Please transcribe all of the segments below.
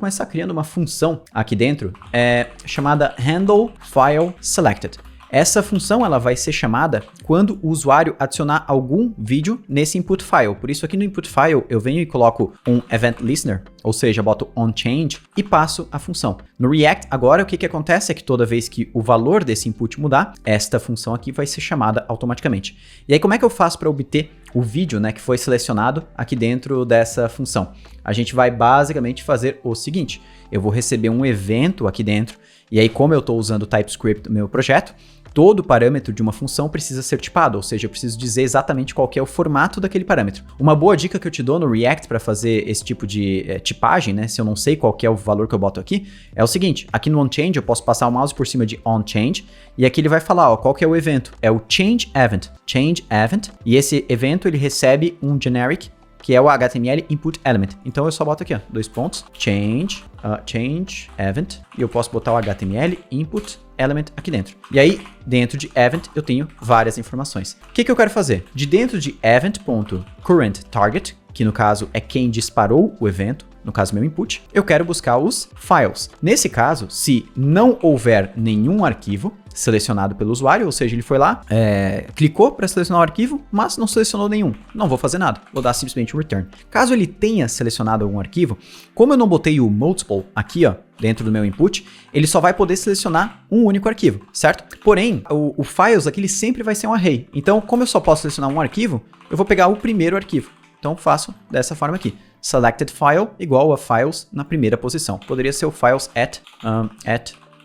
Começar criando uma função aqui dentro chamada handleFileSelected. Essa função ela vai ser chamada quando o usuário adicionar algum vídeo nesse input file. Por isso aqui no input file eu venho e coloco um event listener, ou seja, boto onChange e passo a função. No React agora o que acontece é que toda vez que o valor desse input mudar, esta função aqui vai ser chamada automaticamente. E aí como é que eu faço para obter o vídeo, né, que foi selecionado aqui dentro dessa função? A gente vai basicamente fazer o seguinte: eu vou receber um evento aqui dentro, e aí como eu estou usando o TypeScript no meu projeto, todo parâmetro de uma função precisa ser tipado, ou seja, eu preciso dizer exatamente qual que é o formato daquele parâmetro. Uma boa dica que eu te dou no React para fazer esse tipo de tipagem, né, se eu não sei qual que é o valor que eu boto aqui, é o seguinte: aqui no onChange eu posso passar o mouse por cima de onChange, e aqui ele vai falar, ó, qual que é o evento. É o change event, e esse evento ele recebe um generic, que é o HTML input element. Então eu só boto aqui, ó, dois pontos, change event, e eu posso botar o HTML input element aqui dentro. E aí, dentro de event, eu tenho várias informações. O que eu quero fazer? De dentro de event.currentTarget, que no caso é quem disparou o evento, no caso meu input, eu quero buscar os files. Nesse caso, se não houver nenhum arquivo selecionado pelo usuário, ou seja, ele foi lá, clicou para selecionar o arquivo, mas não selecionou nenhum, não vou fazer nada, vou dar simplesmente um return. Caso ele tenha selecionado algum arquivo, como eu não botei o multiple aqui, ó, dentro do meu input, ele só vai poder selecionar um único arquivo, certo? Porém, o files aqui ele sempre vai ser um array. Então, como eu só posso selecionar um arquivo, eu vou pegar o primeiro arquivo. Então, faço dessa forma aqui. Selected file igual a files na primeira posição. Poderia ser o files at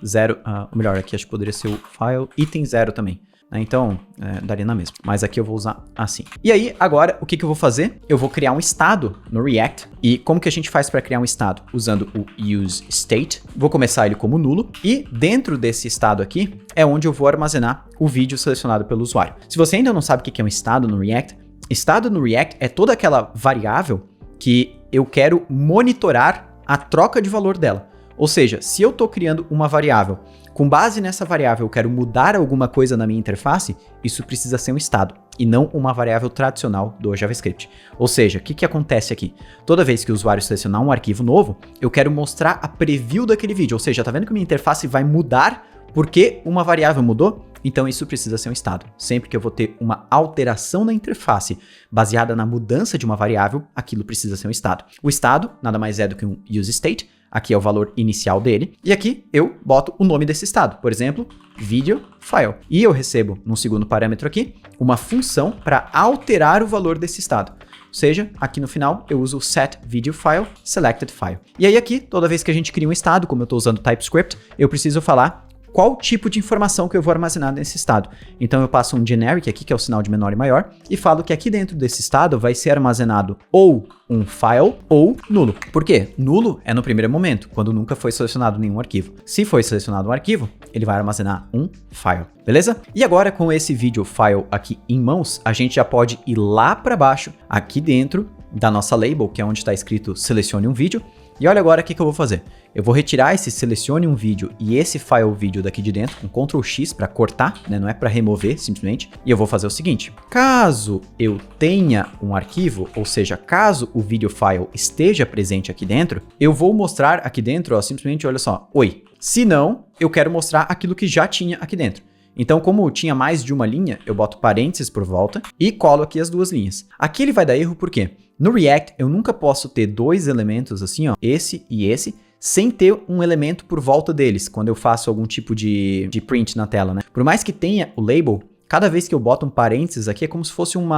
0, ou melhor, aqui acho que poderia ser o file item 0 também. Então, daria na mesma. Mas aqui eu vou usar assim. E aí, agora, o que eu vou fazer? Eu vou criar um estado no React. E como que a gente faz para criar um estado? Usando o useState. Vou começar ele como nulo. E dentro desse estado aqui, é onde eu vou armazenar o vídeo selecionado pelo usuário. Se você ainda não sabe o que é um estado no React, estado no React é toda aquela variável que eu quero monitorar a troca de valor dela. Ou seja, se eu estou criando uma variável, com base nessa variável eu quero mudar alguma coisa na minha interface, isso precisa ser um estado, e não uma variável tradicional do JavaScript. Ou seja, o que acontece aqui? Toda vez que o usuário selecionar um arquivo novo, eu quero mostrar a preview daquele vídeo. Ou seja, tá vendo que minha interface vai mudar porque uma variável mudou? Então isso precisa ser um estado. Sempre que eu vou ter uma alteração na interface baseada na mudança de uma variável, aquilo precisa ser um estado. O estado nada mais é do que um useState. Aqui é o valor inicial dele. E aqui eu boto o nome desse estado. Por exemplo, video file. E eu recebo, no segundo parâmetro aqui, uma função para alterar o valor desse estado. Ou seja, aqui no final eu uso o setVideoFileSelectedFile. E aí aqui, toda vez que a gente cria um estado, como eu estou usando TypeScript, eu preciso falar qual tipo de informação que eu vou armazenar nesse estado. Então eu passo um generic aqui, que é o sinal de menor e maior, e falo que aqui dentro desse estado vai ser armazenado ou um file ou nulo. Por quê? Nulo é no primeiro momento, quando nunca foi selecionado nenhum arquivo. Se foi selecionado um arquivo, ele vai armazenar um file, beleza? E agora com esse video file aqui em mãos, a gente já pode ir lá para baixo, aqui dentro da nossa label, que é onde está escrito selecione um vídeo. E olha agora o que eu vou fazer. Eu vou retirar esse selecione um vídeo e esse file vídeo daqui de dentro com Ctrl X para cortar, né? Não é para remover simplesmente. E eu vou fazer o seguinte: caso eu tenha um arquivo, ou seja, caso o video file esteja presente aqui dentro, eu vou mostrar aqui dentro, ó, simplesmente, olha só, oi. Se não, eu quero mostrar aquilo que já tinha aqui dentro. Então, como tinha mais de uma linha, eu boto parênteses por volta e colo aqui as duas linhas. Aqui ele vai dar erro por quê? No React, eu nunca posso ter dois elementos assim, ó, esse e esse, sem ter um elemento por volta deles, quando eu faço algum tipo de print na tela, né? Por mais que tenha o label, cada vez que eu boto um parênteses aqui, é como se fosse um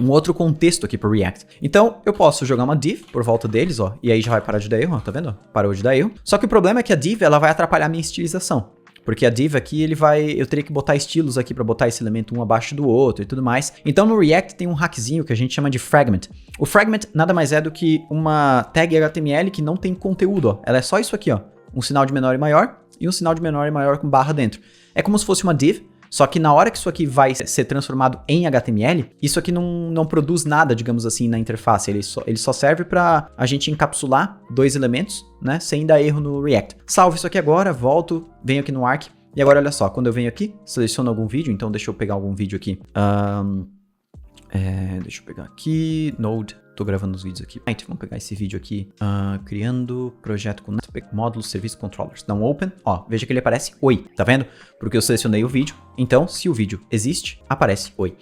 outro contexto aqui para o React. Então, eu posso jogar uma div por volta deles, ó, e aí já vai parar de dar erro, ó, tá vendo? Parou de dar erro. Só que o problema é que a div, ela vai atrapalhar a minha estilização. Porque a div aqui, eu teria que botar estilos aqui para botar esse elemento um abaixo do outro e tudo mais. Então no React tem um hackzinho que a gente chama de fragment. O fragment nada mais é do que uma tag HTML que não tem conteúdo, ó. Ela é só isso aqui, ó. Um sinal de menor e maior e um sinal de menor e maior com barra dentro. É como se fosse uma div, só que na hora que isso aqui vai ser transformado em HTML, isso aqui não produz nada, digamos assim, na interface. Ele só serve para a gente encapsular dois elementos, né, sem dar erro no React. Salvo isso aqui agora, volto, venho aqui no Arc. E agora olha só, quando eu venho aqui, seleciono algum vídeo, então deixa eu pegar algum vídeo aqui. Deixa eu pegar aqui, Node tô gravando os vídeos aqui. Vamos pegar esse vídeo aqui. Criando projeto com módulo serviço controllers. Dá um open. Ó, veja que ele aparece oi. Tá vendo? Porque eu selecionei o vídeo. Então, se o vídeo existe, aparece oi.